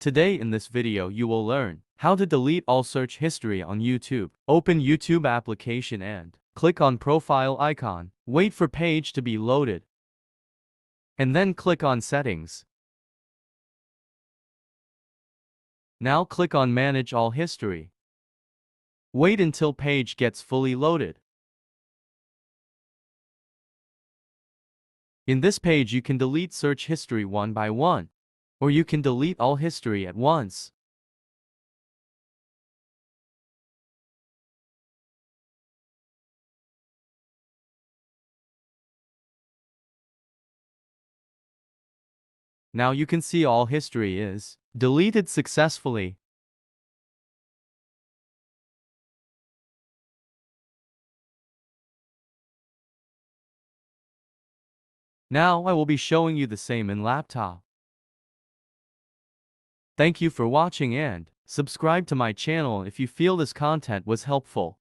Today in this video you will learn how to delete all search history on YouTube. Open YouTube application and click on profile icon. Wait for page to be loaded. And then click on settings. Now click on manage all history. Wait until page gets fully loaded. In this page you can delete search history one by one, or you can delete all history at once. Now you can see all history is deleted successfully. Now I will be showing you the same in laptop. Thank you for watching and subscribe to my channel if you feel this content was helpful.